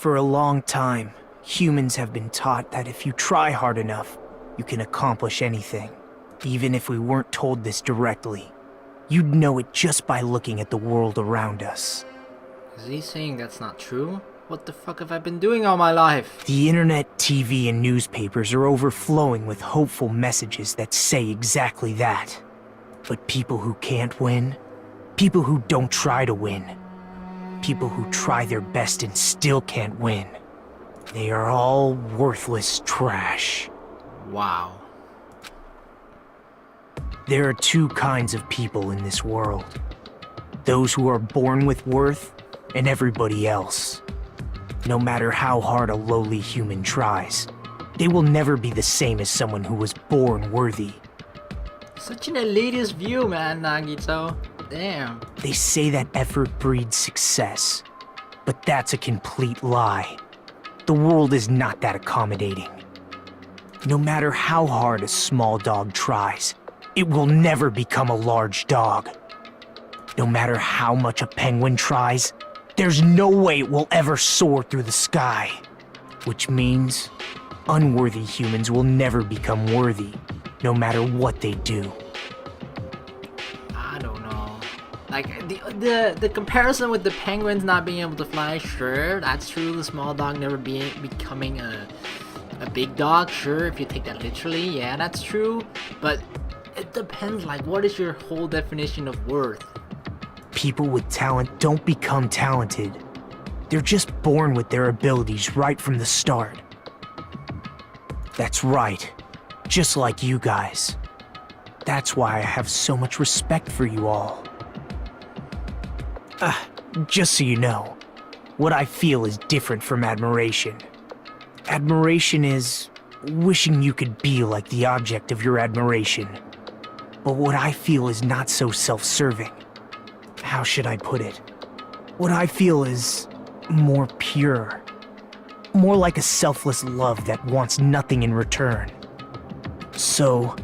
For a long time, humans have been taught that if you try hard enough, you can accomplish anything. Even if we weren't told this directly, you'd know it just by looking at the world around us. Is he saying that's not true? What the fuck have I been doing all my life? The internet, TV, and newspapers are overflowing with hopeful messages that say exactly that. But people who can't win, people who don't try to win, people who try their best and still can't win, they are all worthless trash. Wow. There are two kinds of people in this world. Those who are born with worth, and everybody else. No matter how hard a lowly human tries, they will never be the same as someone who was born worthy. Such an elitist view, man, Nagito. Damn. They say that effort breeds success, but that's a complete lie. The world is not that accommodating. No matter how hard a small dog tries, it will never become a large dog. No matter how much a penguin tries, there's no way it will ever soar through the sky. Which means, unworthy humans will never become worthy, no matter what they do. I don't know. Like, the comparison with the penguins not being able to fly, sure, that's true. The small dog never becoming a big dog, sure, if you take that literally, yeah, that's true. But it depends, like, what is your whole definition of worth? People with talent don't become talented. They're just born with their abilities right from the start. That's right. Just like you guys. That's why I have so much respect for you all. Just so you know, what I feel is different from admiration. Admiration is wishing you could be like the object of your admiration. But what I feel is not so self-serving. How should I put it? What I feel is more pure. More like a selfless love that wants nothing in return. So,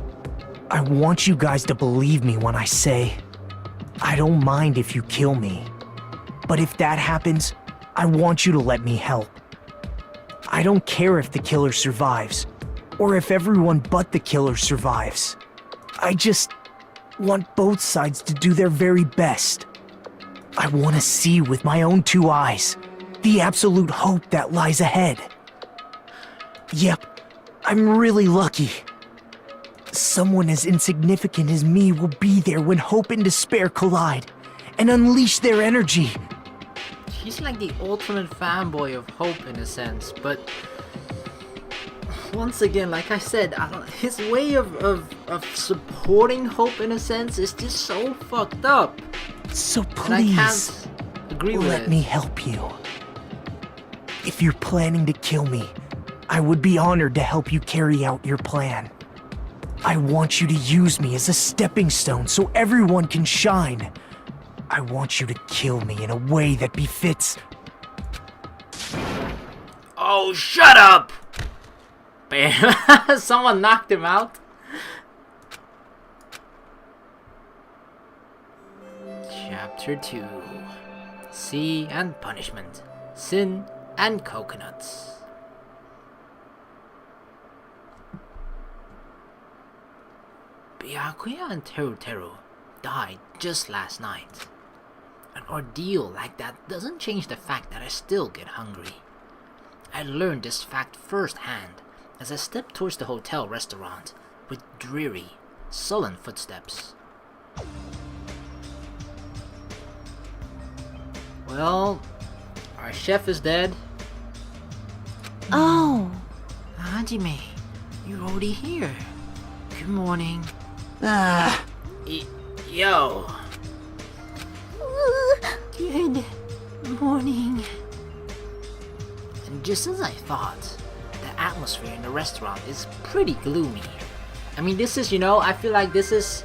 I want you guys to believe me when I say, I don't mind if you kill me. But if that happens, I want you to let me help. I don't care if the killer survives, or if everyone but the killer survives. I just want both sides to do their very best. I want to see with my own two eyes the absolute hope that lies ahead. Yep, I'm really lucky. Someone as insignificant as me will be there when hope and despair collide and unleash their energy. He's like the ultimate fanboy of hope in a sense, but once again, like I said, his way of supporting hope in a sense is just so fucked up. So And I please, can't agree with let it. me help you. If you're planning to kill me, I would be honored to help you carry out your plan. I want you to use me as a stepping stone so everyone can shine. I want you to kill me in a way that befits... Oh, shut up! Bam. Someone knocked him out. Chapter 2. Sea and Punishment. Sin and Coconuts. Byakuya and Teru died just last night. An ordeal like that doesn't change the fact that I still get hungry. I learned this fact firsthand as I stepped towards the hotel restaurant with dreary, sullen footsteps. Well, our chef is dead. Oh. Hajime, you're already here. Good morning. Yo. Good morning. And just as I thought, the atmosphere in the restaurant is pretty gloomy. I mean, this is, I feel like this is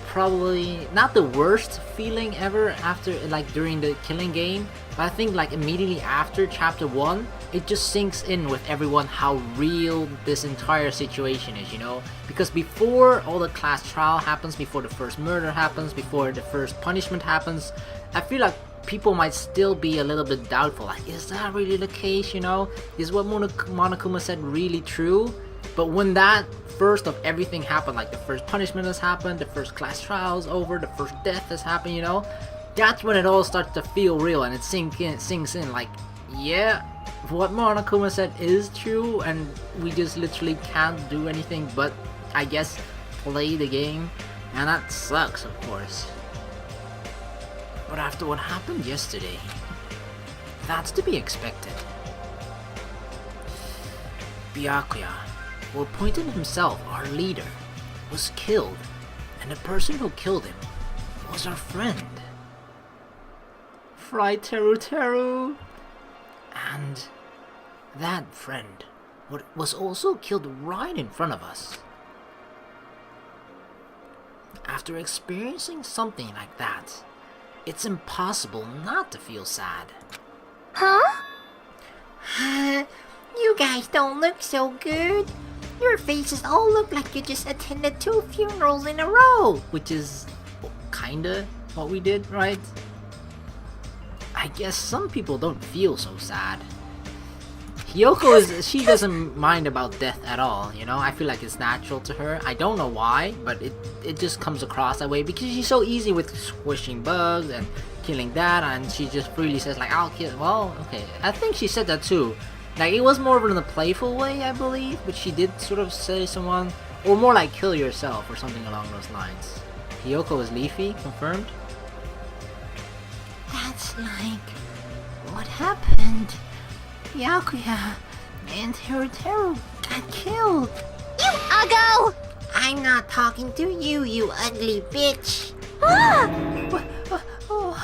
probably not the worst feeling ever after, like, during the killing game. But I think, like, immediately after chapter 1, it just sinks in with everyone how real this entire situation is, you know? Because before all the class trial happens, before the first murder happens, before the first punishment happens, I feel like people might still be a little bit doubtful, like, is that really the case, you know? Is what Monokuma said really true? But when that first of everything happened, like the first punishment has happened, the first class trial is over, the first death has happened, you know? That's when it all starts to feel real and it sinks in, like, yeah, what Monokuma said is true, and we just literally can't do anything but, I guess, play the game, and that sucks, of course. But after what happened yesterday, that's to be expected. Byakuya, who appointed himself our leader, was killed, and the person who killed him was our friend, Fry Teru Teru. And that friend was also killed right in front of us. After experiencing something like that, it's impossible not to feel sad. Huh? You guys don't look so good. Your faces all look like you just attended 2 funerals in a row. Which is kinda what we did, right? I guess some people don't feel so sad. Hiyoko she doesn't mind about death at all, you know? I feel like it's natural to her. I don't know why, but it just comes across that way because she's so easy with squishing bugs and killing that, and she just freely says like, I'll kill, well, okay. I think she said that too. Like, it was more of in a playful way, I believe, but she did sort of say someone, or more like kill yourself or something along those lines. Hiyoko is Leafy, confirmed? That's like what happened. Byakuya and Teru Teru got killed. You uggo! I'm not talking to you, you ugly bitch. Why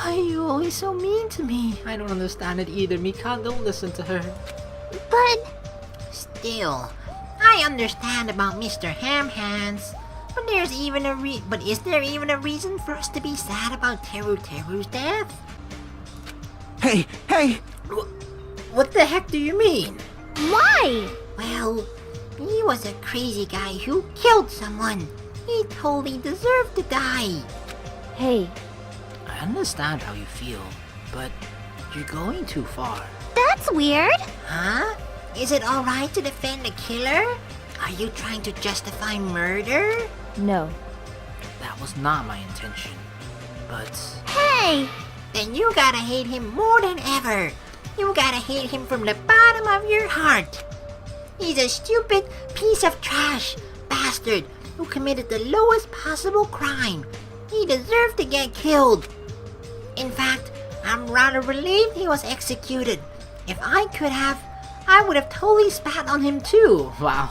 are you always so mean to me? I don't understand it either, Mika. Don't listen to her. But still, I understand about Mr. Ham Hands. But is there even a reason for us to be sad about Teru Teru's death? Hey, hey! What the heck do you mean? Why? Well, he was a crazy guy who killed someone. He totally deserved to die. Hey, I understand how you feel, but you're going too far. That's weird. Huh? Is it alright to defend a killer? Are you trying to justify murder? no. That was not my intention. But Hey! Then you gotta hate him more than ever. You gotta hate him from the bottom of your heart. He's a stupid piece of trash bastard who committed the lowest possible crime. He deserved to get killed. In fact, I'm rather relieved he was executed. If I could have, I would have totally spat on him too. wow,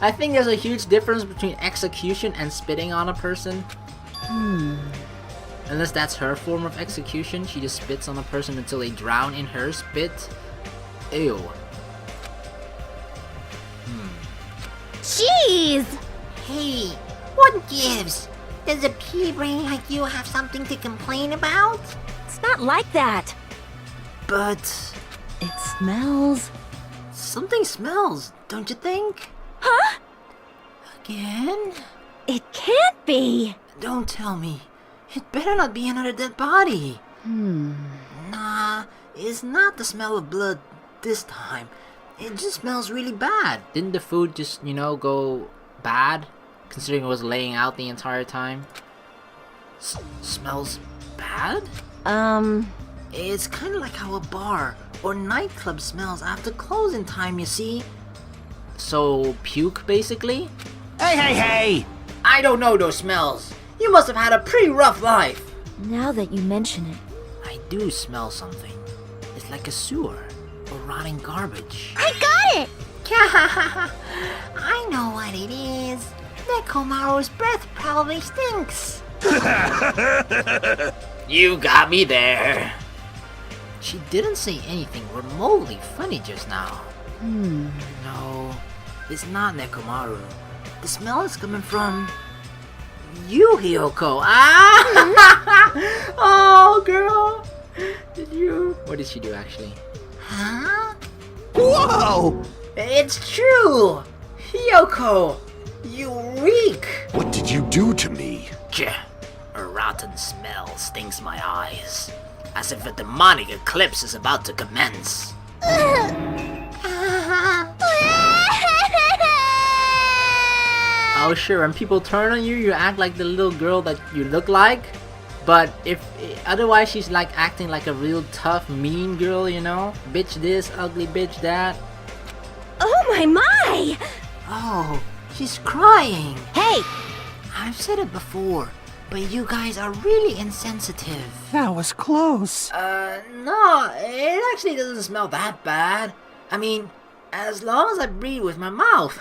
I think there's a huge difference between execution and spitting on a person. Unless that's her form of execution, she just spits on a person until they drown in her spit. Ew. Jeez! Hey, what gives? Does a pea brain like you have something to complain about? It's not like that. But It smells. something smells, don't you think? Huh? Again? It can't be. Don't tell me. It better not be another dead body. Nah, it's not the smell of blood this time. It just smells really bad. Didn't the food just, go bad? Considering it was laying out the entire time? Smells bad? It's kind of like how a bar or nightclub smells after closing time, you see? So, puke, basically? Hey, hey, hey! I don't know those smells. You must have had a pretty rough life. Now that you mention it, I do smell something. It's like a sewer or rotting garbage. I got it! I know what it is. Nekomaru's breath probably stinks. You got me there. She didn't say anything remotely funny just now. No, it's not Nekomaru. The smell is coming from you, Hiyoko. Ah! Oh, girl. What did she do, actually? Huh? Whoa! It's true! Hiyoko! You reek! What did you do to me? A rotten smell stings my eyes, as if a demonic eclipse is about to commence. Oh sure, when people turn on you, you act like the little girl that you look like. But if otherwise, she's like acting like a real tough, mean girl, you know? Bitch this, ugly bitch that. Oh my! Oh, she's crying. Hey! I've said it before, but you guys are really insensitive. That was close. No, it actually doesn't smell that bad. I mean, as long as I breathe with my mouth.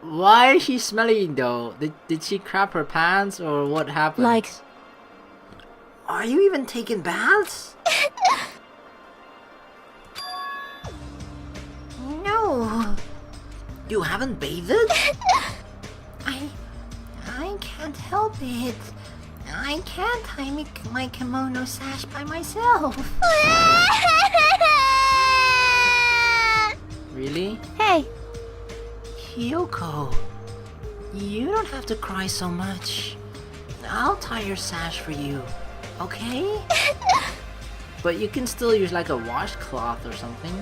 Why is she smelling though? Did she crap her pants or what happened? Like... Are you even taking baths? No, You haven't bathed? I can't help it. I can't tie my kimono sash by myself. Really? Hey! Hiyoko, you don't have to cry so much. I'll tie your sash for you, okay? But you can still use like a washcloth or something.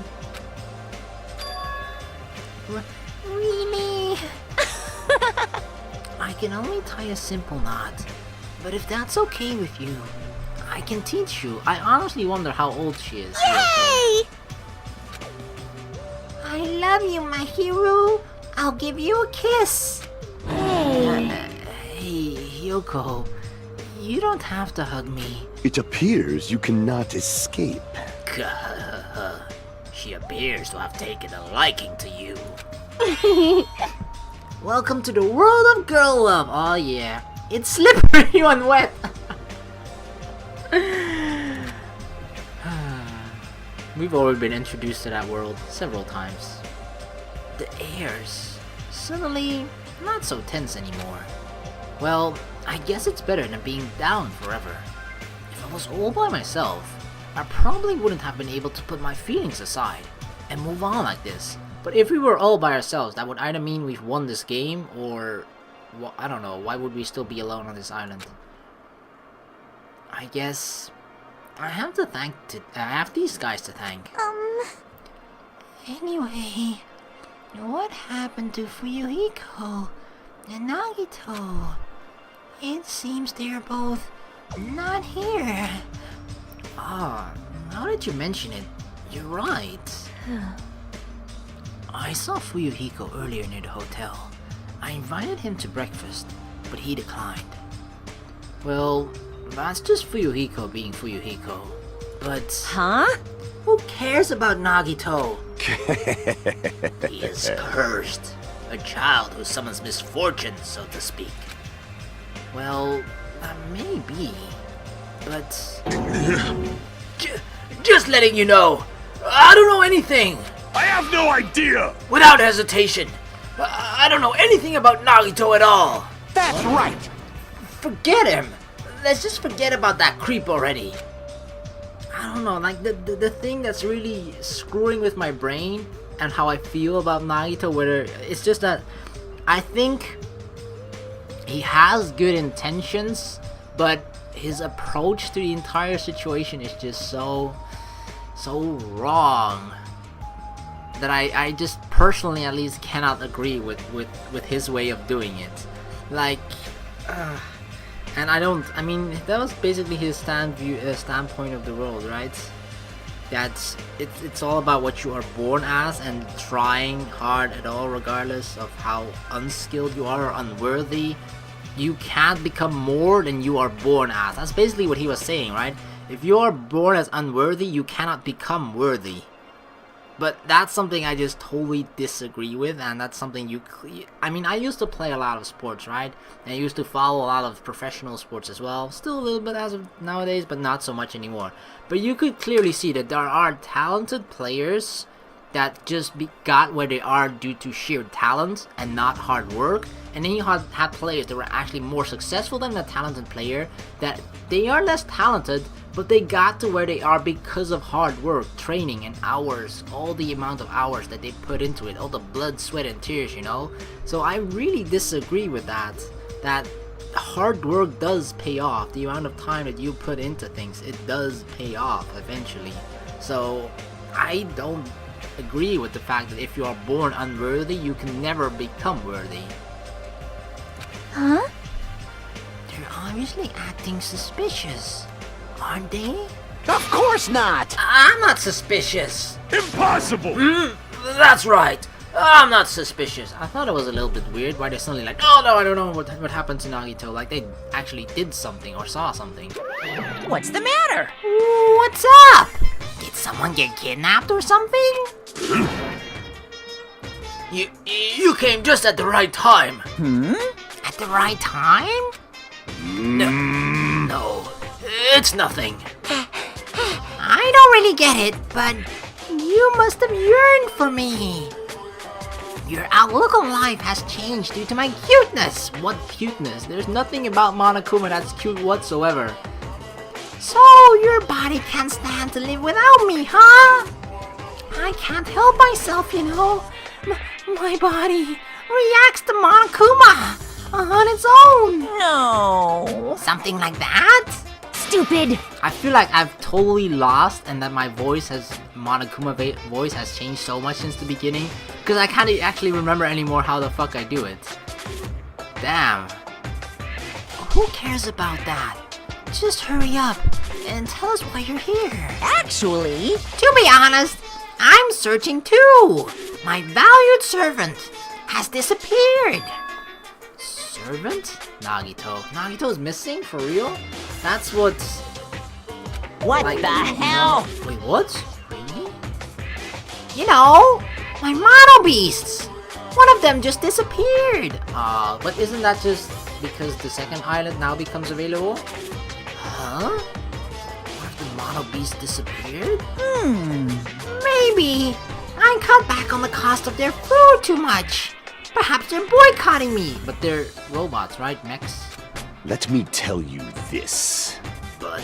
Really? I can only tie a simple knot, but if that's okay with you, I can teach you. I honestly wonder how old she is. Hey! I love you, my hero. I'll give you a kiss. Hey! Hey, Hiyoko, you don't have to hug me. It appears you cannot escape. She appears to have taken a liking to you. Welcome to the world of girl love. Oh yeah, it's slippery when wet. We've already been introduced to that world several times. The airs suddenly not so tense anymore. Well, I guess it's better than being down forever. If I was all by myself, I probably wouldn't have been able to put my feelings aside and move on like this. But if we were all by ourselves, that would either mean we've won this game, or I don't know, why would we still be alone on this island? I guess I have these guys to thank. Anyway, what happened to Fuyuhiko and Nagito? It seems they're both not here. Ah, now that you mention it, you're right. I saw Fuyuhiko earlier near the hotel. I invited him to breakfast, but he declined. Well, that's just Fuyuhiko being Fuyuhiko. But Huh? who cares about Nagito? He is cursed. A child who summons misfortune, so to speak. Well, that may be, but... Just letting you know, I don't know anything! I have no idea! Without hesitation, I don't know anything about Nagito at all! That's right! Forget him! Let's just forget about that creep already. I don't know, like the thing that's really screwing with my brain and how I feel about Nagito, whether it's just that I think he has good intentions, but his approach to the entire situation is just so wrong that I just personally at least cannot agree with his way of doing it. Like, and I mean, that was basically his standpoint of the world, right? That it's all about what you are born as and trying hard at all, regardless of how unskilled you are or unworthy. You can't become more than you are born as. That's basically what he was saying, right? If you are born as unworthy, you cannot become worthy. But that's something I just totally disagree with, and that's something I mean, I used to play a lot of sports, right? And I used to follow a lot of professional sports as well. Still a little bit as of nowadays, but not so much anymore. But you could clearly see that there are talented players that just got where they are due to sheer talent and not hard work. And then you had players that were actually more successful than the talented player, that they are less talented, but they got to where they are because of hard work, training, and hours, all the amount of hours that they put into it, all the blood, sweat, and tears, you know? So I really disagree with that hard work does pay off. The amount of time that you put into things, it does pay off eventually. So I don't agree with the fact that if you are born unworthy, you can never become worthy. Huh? They're obviously acting suspicious, aren't they? Of course not! I'm not suspicious. Impossible! That's right. I'm not suspicious. I thought it was a little bit weird why they're suddenly like, oh no, I don't know what happened to Nagito. Like they actually did something or saw something. What's the matter? What's up? Did someone get kidnapped or something? You came just at the right time. At the right time? No, it's nothing. I don't really get it, but you must have yearned for me. Your outlook on life has changed due to my cuteness. What cuteness? There's nothing about Monokuma that's cute whatsoever. So your body can't stand to live without me, huh? I can't help myself, you know. My body reacts to Monokuma on its own. No. Something like that? Stupid! I feel like I've totally lost and that my Monokuma voice has changed so much since the beginning, because I can't actually remember anymore how the fuck I do it. Damn. Who cares about that? Just hurry up and tell us why you're here. Actually, To be honest, I'm searching too. My valued servant has disappeared. Servant? Nagito's missing? For real? That's what's... what like, the hell? Wait, what? Really? You know, my mono beasts. One of them just disappeared. But isn't that just because the second island now becomes available? Huh? What if the mono beast disappeared? Maybe. I cut back on the cost of their food too much. Perhaps they're boycotting me. But they're robots, right? Mechs? Let me tell you this. But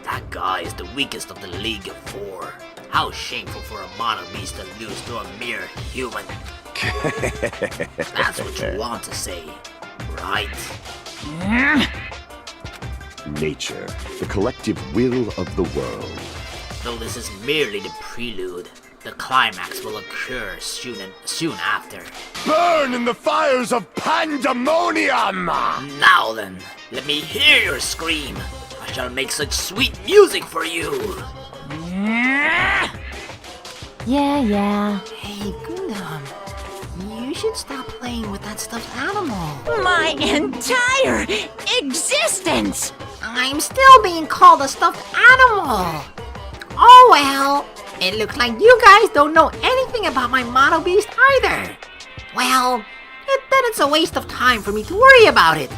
that guy is the weakest of the League of Four. How shameful for a mono beast to lose to a mere human. That's what you want to say, right? Nature, the collective will of the world. Though this is merely the prelude, the climax will occur soon after. Burn in the fires of pandemonium! Now then, let me hear your scream. I shall make such sweet music for you. Yeah. Hey, Gundam. You should stop playing with that stuffed animal. My entire existence! I'm still being called a stuffed animal. Oh well. It looks like you guys don't know anything about my mono beast either. Well, then it's a waste of time for me to worry about it.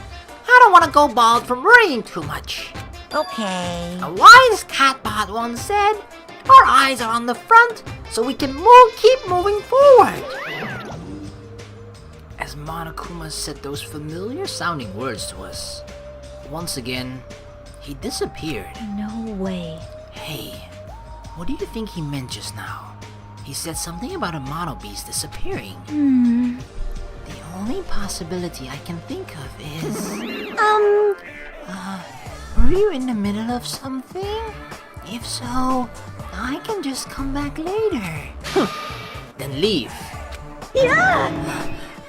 I don't want to go bald from worrying too much. Okay. A wise catbot once said, our eyes are on the front, so we can keep moving forward. As Monokuma said those familiar sounding words to us, once again, he disappeared. No way. Hey, what do you think he meant just now? He said something about a mono beast disappearing. The only possibility I can think of is... were you in the middle of something? If so, I can just come back later. Then leave.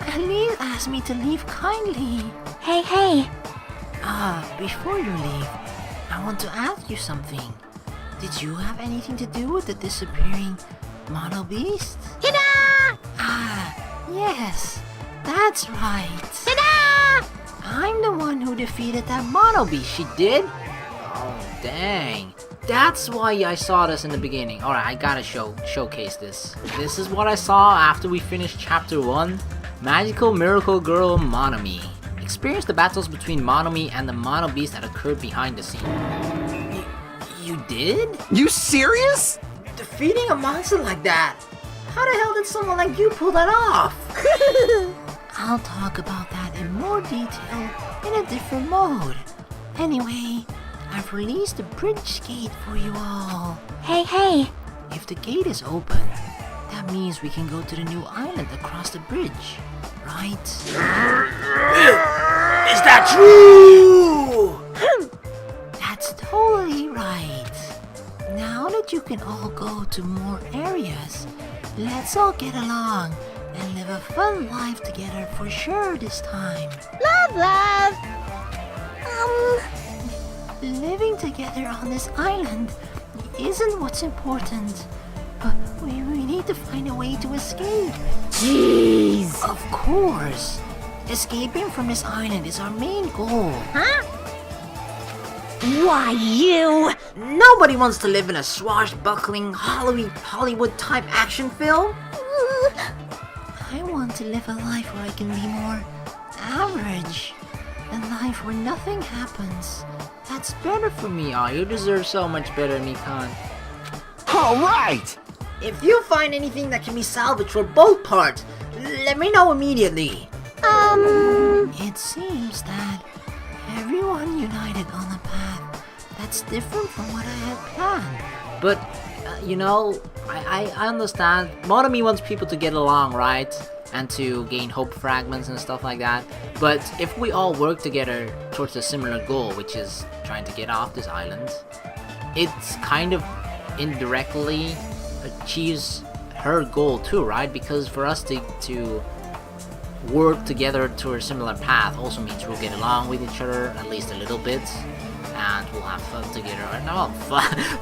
At least ask me to leave kindly. Hey. Before you leave, I want to ask you something. Did you have anything to do with the disappearing mono beast? Ta-da! Yes, that's right. Ta-da! I'm the one who defeated that mono beast. She did? Oh, dang. That's why I saw this in the beginning. Alright, I gotta showcase this. This is what I saw after we finished Chapter 1. Magical Miracle Girl Monomi. Experience the battles between Monomi and the Mono Beast that occurred behind the scene. You did? You serious? Defeating a monster like that? How the hell did someone like you pull that off? I'll talk about that in more detail in a different mode. Anyway, I've released a bridge gate for you all. Hey. If the gate is open, that means we can go to the new island across the bridge, right? Is that true? That's totally right. Now that you can all go to more areas, let's all get along and live a fun life together for sure this time. Love. Living together on this island isn't what's important. But we need to find a way to escape. Jeez. Of course. Escaping from this island is our main goal. Huh? Why, you? Nobody wants to live in a swashbuckling Hollywood-type action film. I want to live a life where I can be more average. A life where nothing happens. That's better for me. Oh, you deserve so much better, Mikan. All right! If you find anything that can be salvaged for both parts, let me know immediately. It seems that everyone united on a path that's different from what I had planned. But, I understand. Monokuma wants people to get along, right? And to gain hope fragments and stuff like that. But if we all work together towards a similar goal, which is trying to get off this island, it's kind of indirectly achieves her goal too, right? Because for us to work together to a similar path also means we'll get along with each other at least a little bit, and we'll have fun together. No,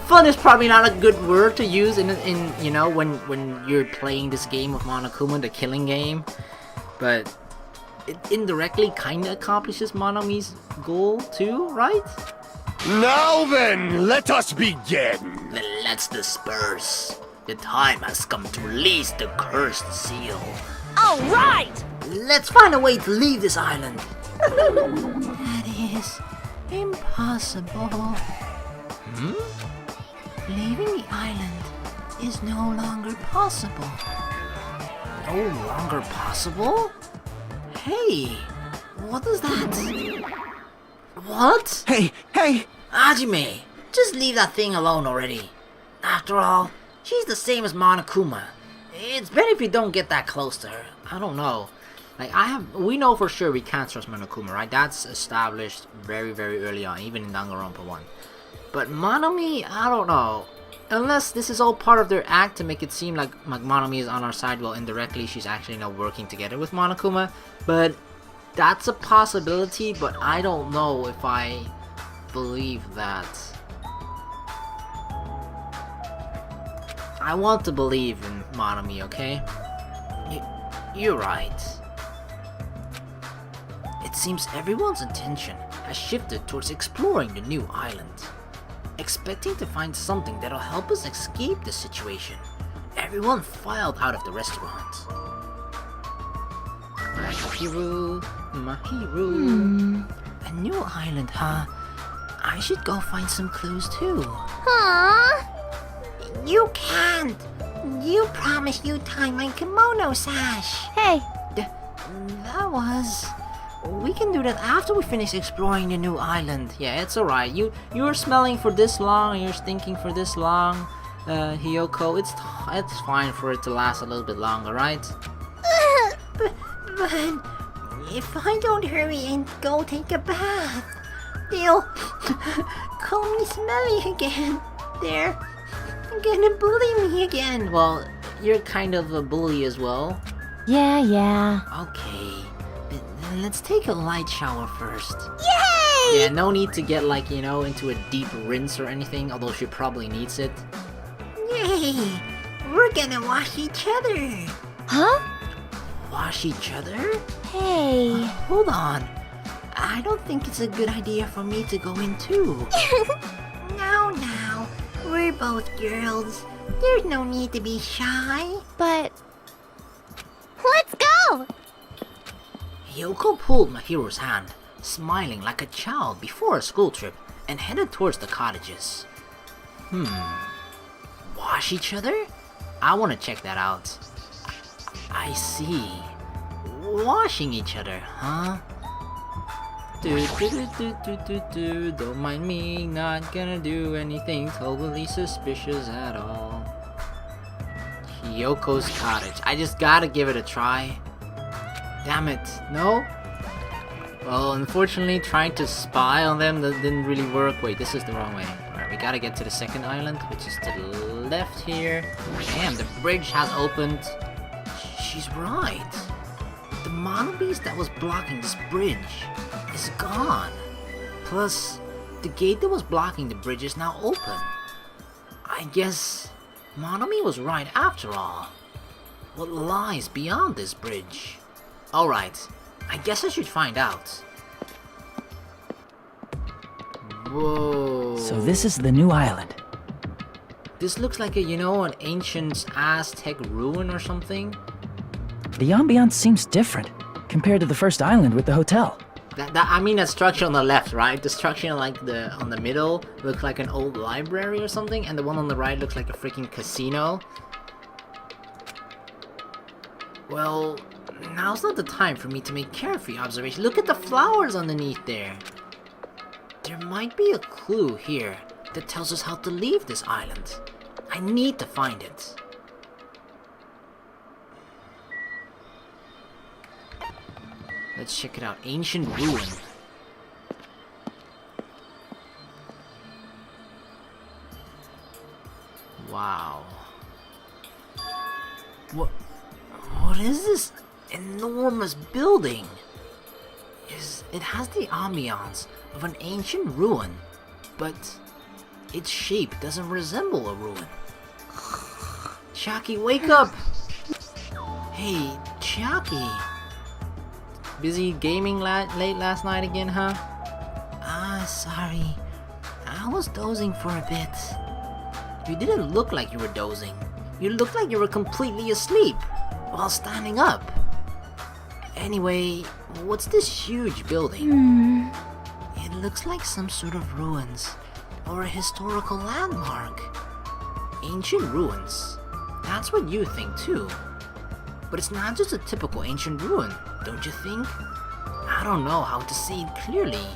fun is probably not a good word to use in when you're playing this game of Monokuma, the killing game, but it indirectly kind of accomplishes Monomi's goal too, right? Now then, let us begin. Let's disperse. The time has come to release the cursed seal. All right! Let's find a way to leave this island. That is impossible. Leaving the island is no longer possible. No longer possible? Hey, what is that? What? Hey! Hajime, just leave that thing alone already. After all, she's the same as Monokuma. It's better if you don't get that close to her. I don't know. We know for sure we can't trust Monokuma, right? That's established very, very early on, even in Danganronpa 1. But Monomi, I don't know. Unless this is all part of their act to make it seem like Monomi is on our side, well, indirectly she's actually now working together with Monokuma. But that's a possibility, but I don't know if I believe that. I want to believe in Monomi, okay? You're right. It seems everyone's intention has shifted towards exploring the new island, expecting to find something that'll help us escape the situation. Everyone filed out of the restaurant. Mahiru. A new island, huh? I should go find some clues too. Huh? You can't! You promised you'd tie my kimono sash! Hey. That was... We can do that after we finish exploring the new island. Yeah, it's alright. You were smelling for this long, and you're stinking for this long, Hiyoko. It's fine for it to last a little bit longer, right? But if I don't hurry and go take a bath, they'll call me smelly again. They're gonna bully me again. Well, you're kind of a bully as well. Yeah. Okay, let's take a light shower first. Yay! Yeah, no need to get into a deep rinse or anything, although she probably needs it. Yay! We're gonna wash each other. Huh? Wash each other? Hey. Hold on. I don't think it's a good idea for me to go in too. Now. We're both girls. There's no need to be shy. But... Let's go! Hiyoko pulled Mahiro's hand, smiling like a child before a school trip, and headed towards the cottages. Wash each other? I want to check that out. I see. Washing each other, huh? Don't mind me, not gonna do anything totally suspicious at all. Yoko's cottage. I just gotta give it a try. Damn it, no? Well, unfortunately, trying to spy on them that didn't really work. Wait, this is the wrong way. Alright, we gotta get to the second island, which is to the left here. Damn, the bridge has opened. She's right. The monobeast that was blocking this bridge is gone. Plus, the gate that was blocking the bridge is now open. I guess Monomi was right after all. What lies beyond this bridge? Alright, I guess I should find out. Whoa. So this is the new island. This looks like a, you know, an ancient Aztec ruin or something. The ambiance seems different compared to the first island with the hotel. I mean that structure on the left, right? The structure like on the middle looks like an old library or something, and the one on the right looks like a freaking casino. Well, now's not the time for me to make carefree observations. Look at the flowers underneath there. There might be a clue here that tells us how to leave this island. I need to find it. Let's check it out. Ancient ruin. Wow. What is this enormous building? It has the ambiance of an ancient ruin, but its shape doesn't resemble a ruin. Chiaki, wake up! Hey, Chiaki. Busy gaming late last night again, huh? Sorry. I was dozing for a bit. You didn't look like you were dozing. You looked like you were completely asleep while standing up. Anyway, what's this huge building? It looks like some sort of ruins or a historical landmark. Ancient ruins. That's what you think too. But it's not just a typical ancient ruin, don't you think? I don't know how to say it clearly,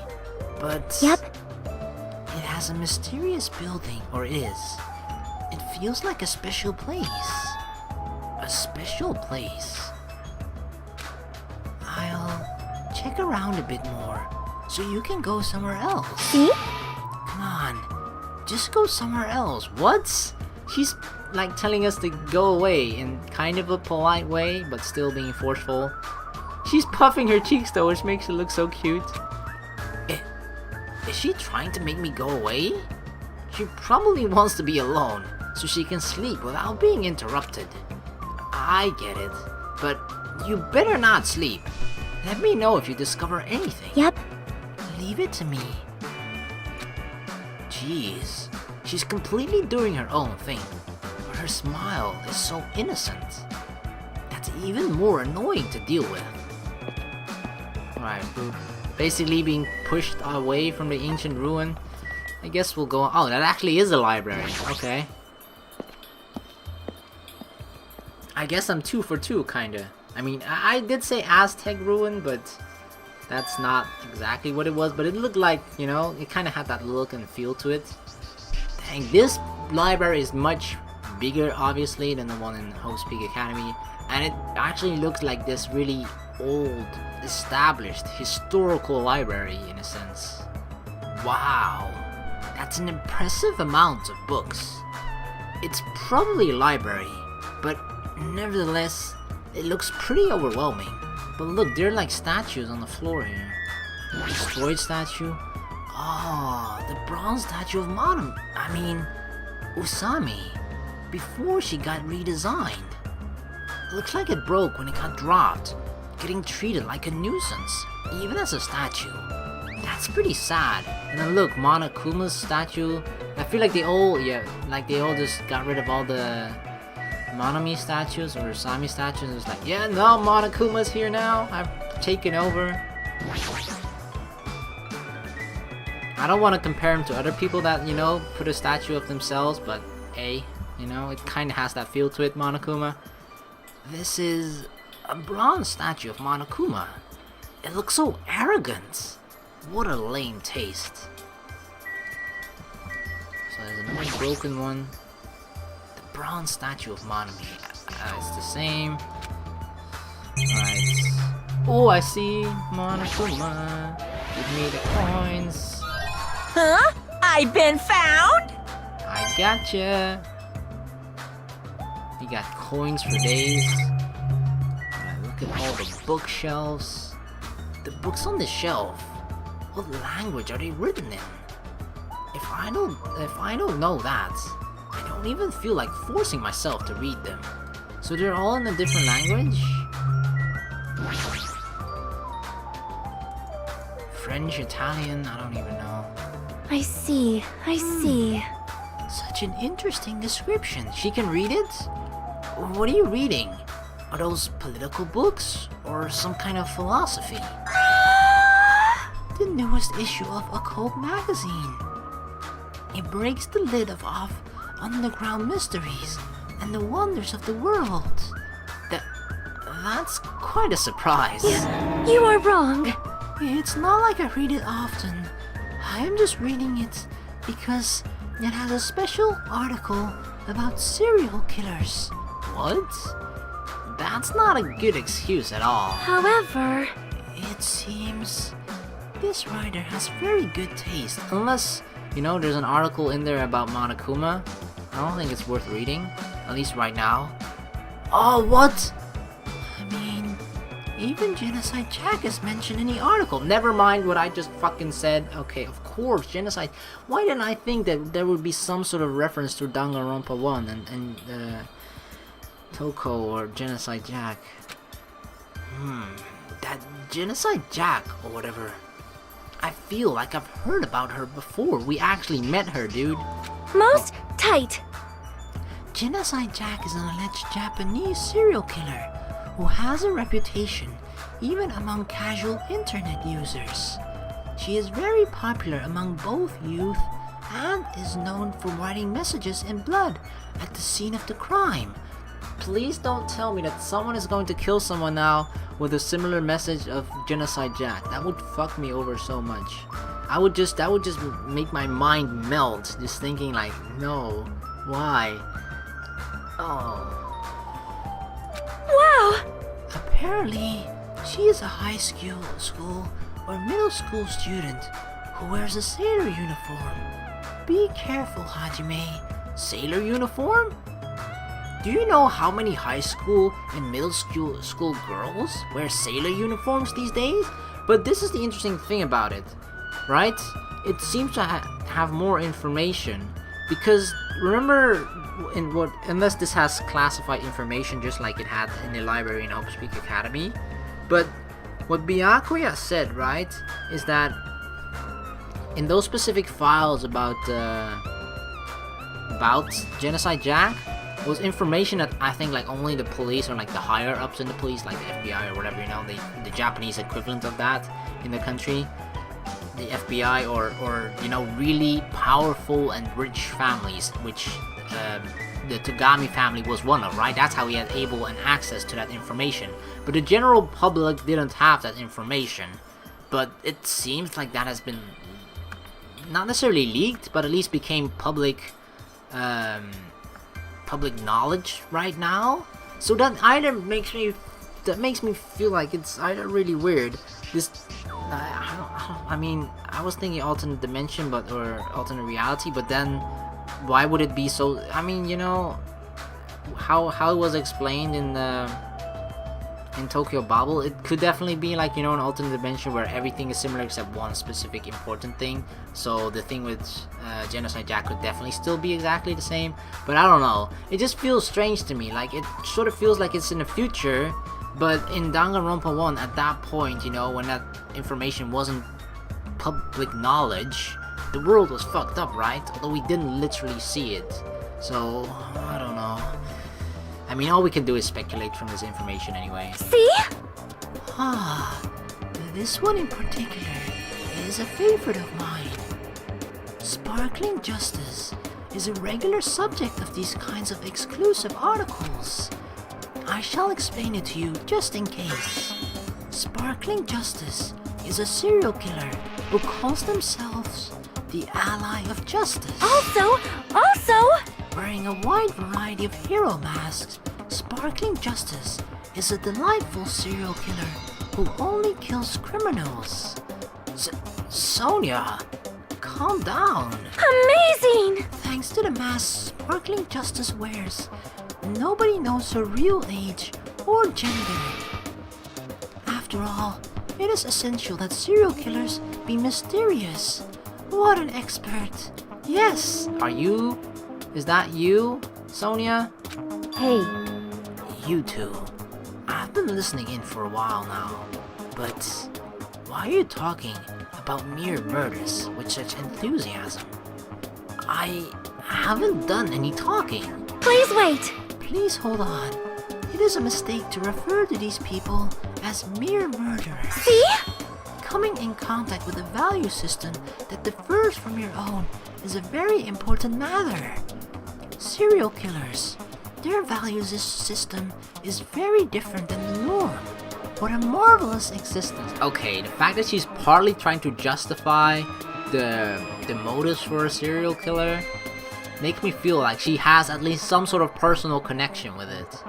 but... Yep. It has a mysterious building, or is. It feels like a special place. A special place. I'll check around a bit more, so you can go somewhere else. See? Come on, just go somewhere else. What? She's like telling us to go away in kind of a polite way, but still being forceful. She's puffing her cheeks though, which makes it look so cute. Is she trying to make me go away? She probably wants to be alone, so she can sleep without being interrupted. I get it, but you better not sleep. Let me know if you discover anything. Yep. Leave it to me. Jeez, she's completely doing her own thing, but her smile is so innocent. That's even more annoying to deal with. Alright, we're basically being pushed away from the ancient ruin. I guess we'll go on. Oh, that actually is a library. Okay. I guess I'm 2 for 2, kinda. I mean, I did say Aztec ruin, but that's not exactly what it was. But it looked like, you know, it kinda had that look and feel to it. Dang, this library is much bigger, obviously, than the one in Hope's Peak Academy. And it actually looks like this really old, established, historical library, in a sense. Wow. That's an impressive amount of books. It's probably a library, but nevertheless, it looks pretty overwhelming. But look, there are like statues on the floor here. Destroyed statue. Oh, the bronze statue of Usami, before she got redesigned. Looks like it broke when it got dropped, getting treated like a nuisance, even as a statue. That's pretty sad. And then look, Monokuma's statue. I feel like they all just got rid of all the Monomi statues or Usami statues. It's like, yeah, no, Monokuma's here now. I've taken over. I don't want to compare him to other people that, you know, put a statue of themselves, but hey, You know, it kind of has that feel to it, Monokuma. This is a bronze statue of Monokuma. It looks so arrogant. What a lame taste. So there's another broken one. The bronze statue of Monokuma. It's the same. Alright. Oh, I see. Monokuma. Give me the coins. Huh? I've been found? I gotcha. You got coins for days. Alright, look at all the bookshelves. The books on the shelf. What language are they written in? If I don't know that, I don't even feel like forcing myself to read them. So they're all in a different language? French, Italian, I don't even know. I see. Such an interesting description. She can read it? What are you reading? Are those political books? Or some kind of philosophy? The newest issue of Occult magazine. It breaks the lid off underground mysteries and the wonders of the world. That's quite a surprise. You are wrong. It's not like I read it often. I am just reading it because it has a special article about serial killers. What? That's not a good excuse at all. However, It seems this writer has very good taste. Unless, you know, there's an article in there about Monokuma. I don't think it's worth reading. At least right now. Oh, what? I mean, even Genocide Jack is mentioned in the article. Never mind what I just fucking said. Okay, of course, Genocide. Why didn't I think that there would be some sort of reference to Danganronpa 1 and Toko or Genocide Jack? That Genocide Jack or whatever. I feel like I've heard about her before. We actually met her, dude. most tight. Genocide Jack is an alleged Japanese serial killer who has a reputation even among casual internet users. She is very popular among both youth and is known for writing messages in blood at the scene of the crime. Please don't tell me that someone is going to kill someone now with a similar message of Genocide Jack. That would fuck me over so much. That would just make my mind melt, just thinking like, no, why? Oh. Wow. Apparently, she is a high school or middle school student who wears a sailor uniform. Be careful, Hajime. Sailor uniform? Do you know how many high school and middle school girls wear sailor uniforms these days? But this is the interesting thing about it, right? It seems to have more information because remember, unless this has classified information just like it had in the library in Hope Speak Academy, but what Byakuya said, right, is that in those specific files about Genocide Jack was information that I think like only the police or like the higher ups in the police, like the FBI or whatever, you know, the Japanese equivalent of that in the country, the FBI or you know, really powerful and rich families, which the Togami family was one of, right? That's how he had able and access to that information. But the general public didn't have that information. But it seems like that has been not necessarily leaked, but at least became public knowledge right now. So that either makes me feel like it's either really weird. I mean, I was thinking alternate dimension, or alternate reality, but then why would it be so? I mean, you know, how it was explained in Tokyo Bubble, it could definitely be like, you know, an alternate dimension where everything is similar except one specific important thing. So the thing with Genocide Jack could definitely still be exactly the same, but I don't know. It just feels strange to me. Like, it sort of feels like it's in the future, but in Danganronpa 1, at that point, you know, when that information wasn't public knowledge, the world was fucked up, right? Although we didn't literally see it. So, I don't know. I mean, all we can do is speculate from this information anyway. See? This one in particular is a favorite of mine. Sparkling Justice is a regular subject of these kinds of exclusive articles. I shall explain it to you just in case. Sparkling Justice is a serial killer who calls themselves the Ally of Justice. Also, Wearing a wide variety of hero masks, Sparkling Justice is a delightful serial killer who only kills criminals. Sonia, calm down. amazing! Thanks to the mask Sparkling Justice wears, nobody knows her real age or gender. After all, it is essential that serial killers be mysterious. What an expert. Yes. Is that you, Sonia? Hey, You two. I've been listening in for a while now, but why are you talking about mere murders with such enthusiasm? I haven't done any talking. please wait. Please hold on. It is a mistake to refer to these people as mere murderers. See? Coming in contact with a value system that differs from your own is a very important matter. Serial killers, their values system is very different than the norm. What a marvelous existence. Okay, the fact that she's partly trying to justify the motives for a serial killer makes me feel like she has at least some sort of personal connection with it.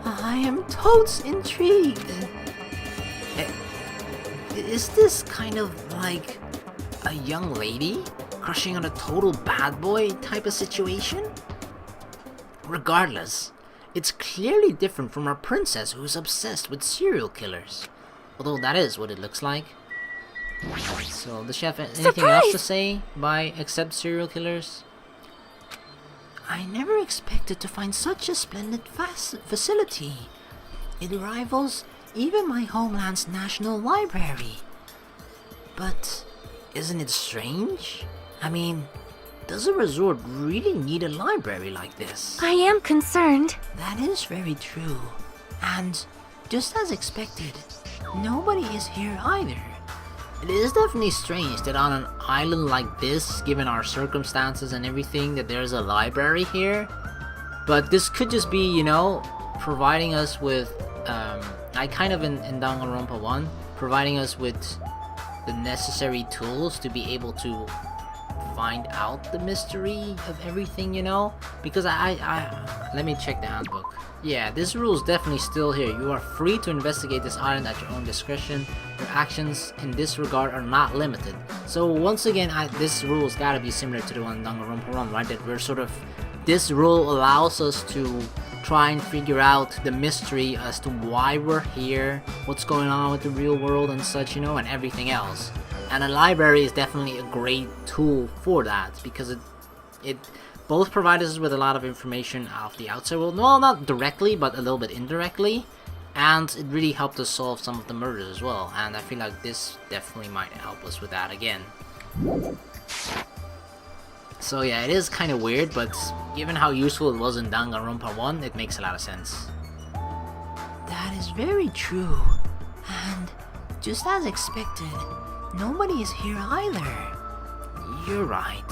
I am totes intrigued. Is this kind of like a young lady crushing on a total bad boy type of situation? Regardless, it's clearly different from our princess who's obsessed with serial killers. Although that is what it looks like. So, does she have anything else to say by except serial killers? I never expected to find such a splendid facility. It rivals even my homeland's national library. But isn't it strange? I mean, does a resort really need a library like this? I am concerned. That is very true. And just as expected, nobody is here either. It is definitely strange that on an island like this, given our circumstances and everything, that there's a library here. But this could just be, you know, providing us with, I kind of in Danganronpa 1, providing us with the necessary tools to be able to find out the mystery of everything, you know? Because let me check the handbook. Yeah, this rule is definitely still here. You are free to investigate this island at your own discretion. Your actions in this regard are not limited. So once again, this rule has got to be similar to the one in Danganronpa 1, right? That we're sort of, this rule allows us to try and figure out the mystery as to why we're here, what's going on with the real world and such, you know, and everything else. And a library is definitely a great tool for that, because it both provides us with a lot of information of the outside world. Well, not directly, but a little bit indirectly. And it really helped us solve some of the murders as well. And I feel like this definitely might help us with that again. So yeah, it is kind of weird, but given how useful it was in Danganronpa 1, it makes a lot of sense. That is very true. And just as expected, nobody is here either. You're right.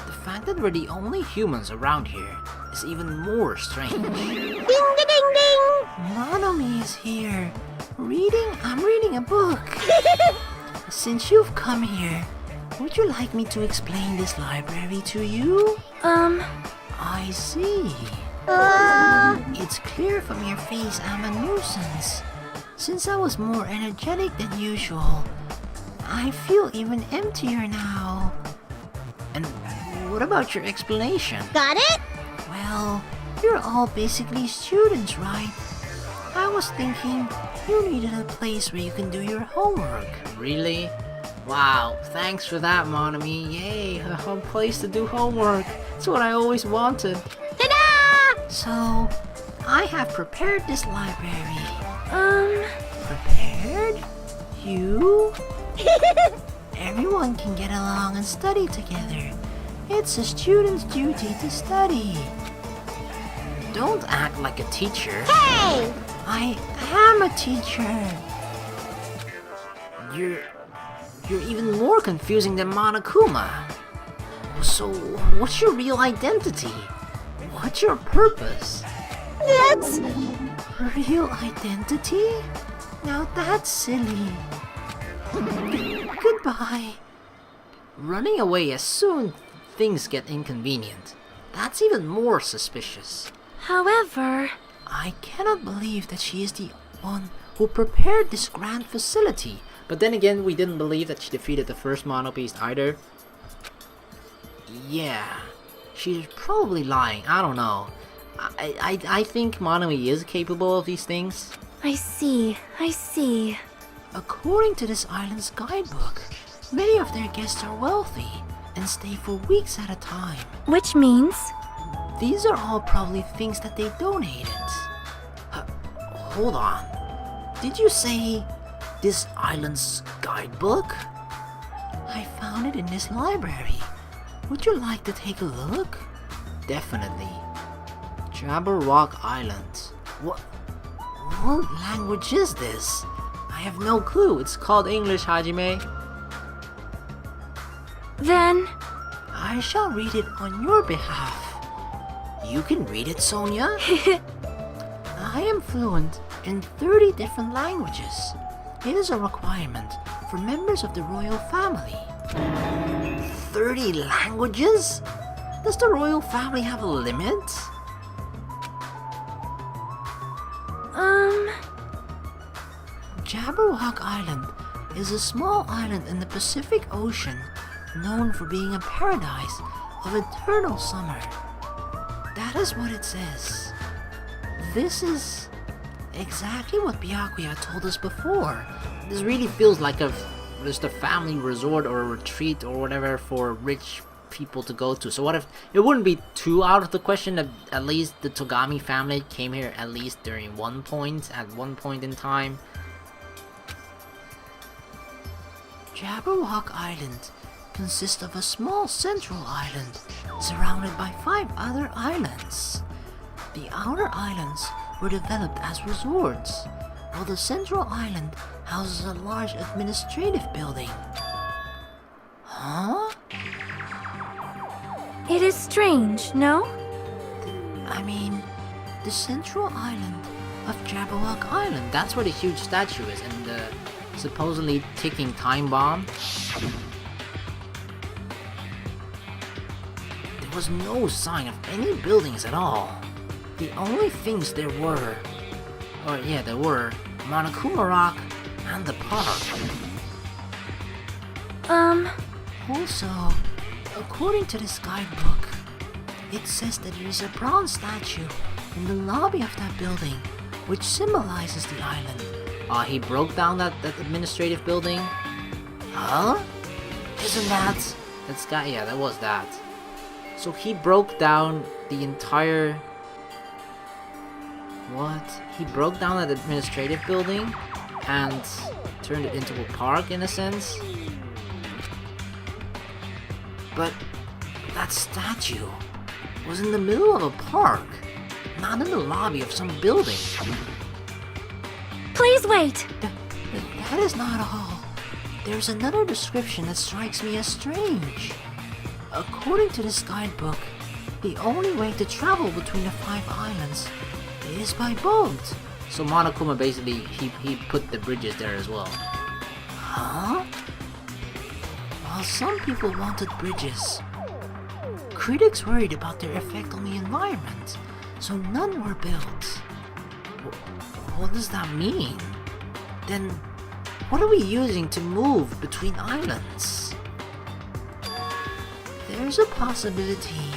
The fact that we're the only humans around here is even more strange. Ding ding ding ding! Monomi is here. I'm reading a book. Since you've come here, would you like me to explain this library to you? I see. It's clear from your face I'm a nuisance. Since I was more energetic than usual, I feel even emptier now. And what about your explanation? Got it? Well, you're all basically students, right? I was thinking you needed a place where you can do your homework. Really? Wow, thanks for that, Monami. Yay, a home place to do homework. It's what I always wanted. Ta-da! So, I have prepared this library. Prepared? You? Everyone can get along and study together. It's a student's duty to study. Don't act like a teacher. Hey! I am a teacher. You're even more confusing than Monokuma. So, what's your real identity? What's your purpose? That's... Real identity? Now that's silly. Goodbye. Running away as soon things get inconvenient. That's even more suspicious. However, I cannot believe that she is the one who prepared this grand facility. But then again, we didn't believe that she defeated the first Mono Beast either. Yeah, she's probably lying. I don't know. I think Monomi is capable of these things. I see. According to this island's guidebook, many of their guests are wealthy and stay for weeks at a time. Which means... These are all probably things that they donated. Hold on. Did you say this island's guidebook? I found it in this library. Would you like to take a look? Definitely. Jabberwock Island. What language is this? I have no clue. It's called English, Hajime. Then... I shall read it on your behalf. You can read it, Sonia. I am fluent in 30 different languages. It is a requirement for members of the royal family. 30 languages? Does the royal family have a limit? Jabberwock Island is a small island in the Pacific Ocean known for being a paradise of eternal summer. That is what it says. This is exactly what Byakuya told us before. This really feels like just a family resort or a retreat or whatever for rich people to go to. So what if it wouldn't be too out of the question that at least the Togami family came here at least during at one point in time. Jabberwock Island consists of a small central island surrounded by 5 other islands. The outer islands were developed as resorts, while the central island houses a large administrative building. Huh? It is strange, no? I mean, the central island of Jabberwock Island, that's where the huge statue is, and the supposedly ticking time bomb. There was no sign of any buildings at all. The only things there were Monokuma Rock and the park. Also, according to this guidebook, it says that there is a bronze statue in the lobby of that building, which symbolizes the island. He broke down that administrative building? Huh? Isn't that... That's got... Yeah, that was that. So he broke down the entire... What? He broke down that administrative building and turned it into a park in a sense? But that statue was in the middle of a park, not in the lobby of some building. Please wait! That is not all. There's another description that strikes me as strange. According to this guidebook, the only way to travel between the 5 islands is by boat. So Monokuma basically, he put the bridges there as well. Huh? While some people wanted bridges, critics worried about their effect on the environment, so none were built. What does that mean? Then, what are we using to move between islands? There's a possibility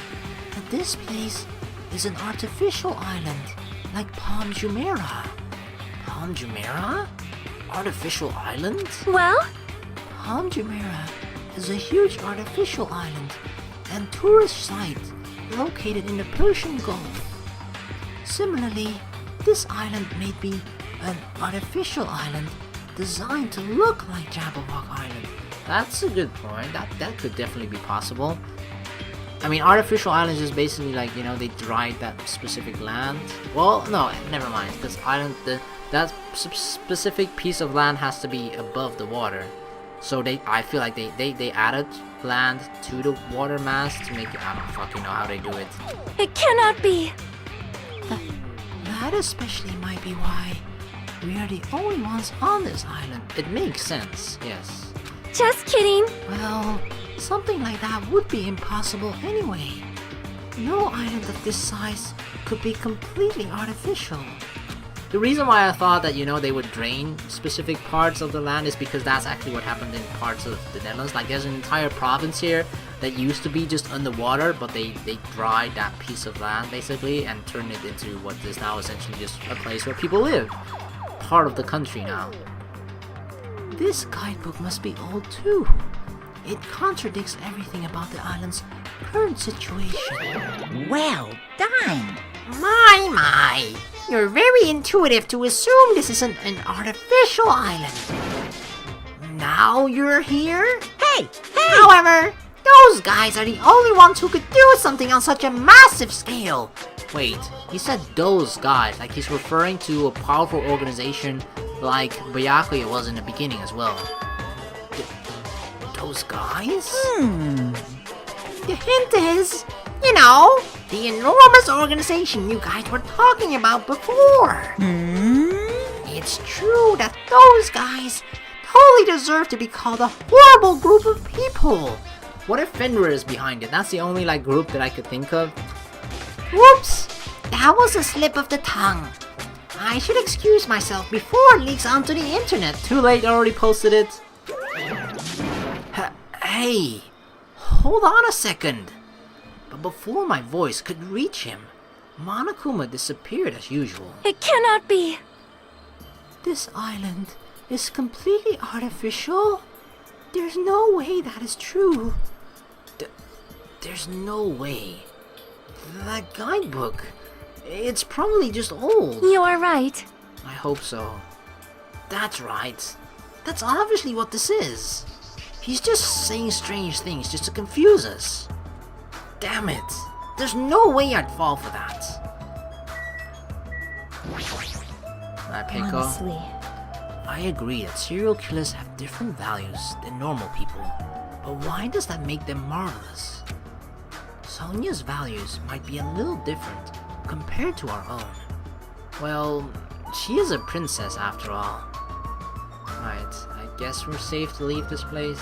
that this place is an artificial island, like Palm Jumeirah. Palm Jumeirah? Artificial island? Well? Palm Jumeirah is a huge artificial island and tourist site located in the Persian Gulf. Similarly, this island may be an artificial island designed to look like Jabberwock Island. That's a good point. That could definitely be possible. I mean, artificial islands is basically like, you know, they dried that specific land. Well, no, never mind, because that specific piece of land has to be above the water. So I feel like they added land to the water mass to make it, I don't fucking know how they do it. It cannot be. That especially might be why we are the only ones on this island. It makes sense, yes. Just kidding. Well, something like that would be impossible anyway. No island of this size could be completely artificial. The reason why I thought that, you know, they would drain specific parts of the land is because that's actually what happened in parts of the Netherlands. Like, there's an entire province here that used to be just underwater, but they dried that piece of land, basically, and turned it into what is now essentially just a place where people live. Part of the country now. This guidebook must be old too. It contradicts everything about the island's current situation. Well done. My! You're very intuitive to assume this isn't an artificial island. Now you're here? Hey, However, those guys are the only ones who could do something on such a massive scale. Wait, he said those guys, like he's referring to a powerful organization like Byakuya was in the beginning as well. Those guys? Hmm. The hint is, you know, the enormous organization you guys were talking about before. It's true that those guys totally deserve to be called a horrible group of people. What if Fenrir is behind it? That's the only like group that I could think of. Whoops! That was a slip of the tongue. I should excuse myself before it leaks onto the internet. Too late, already posted it. Hey, hold on a second. But before my voice could reach him, Monokuma disappeared as usual. It cannot be. This island is completely artificial? There's no way that is true. There's no way. That guidebook, it's probably just old. You are right. I hope so. That's right. That's obviously what this is. He's just saying strange things just to confuse us. Damn it. There's no way I'd fall for that. Alright, Peiko. Honestly. I agree that serial killers have different values than normal people, but why does that make them marvelous? Sonia's values might be a little different compared to our own. Well, she is a princess after all. Right, I guess we're safe to leave this place.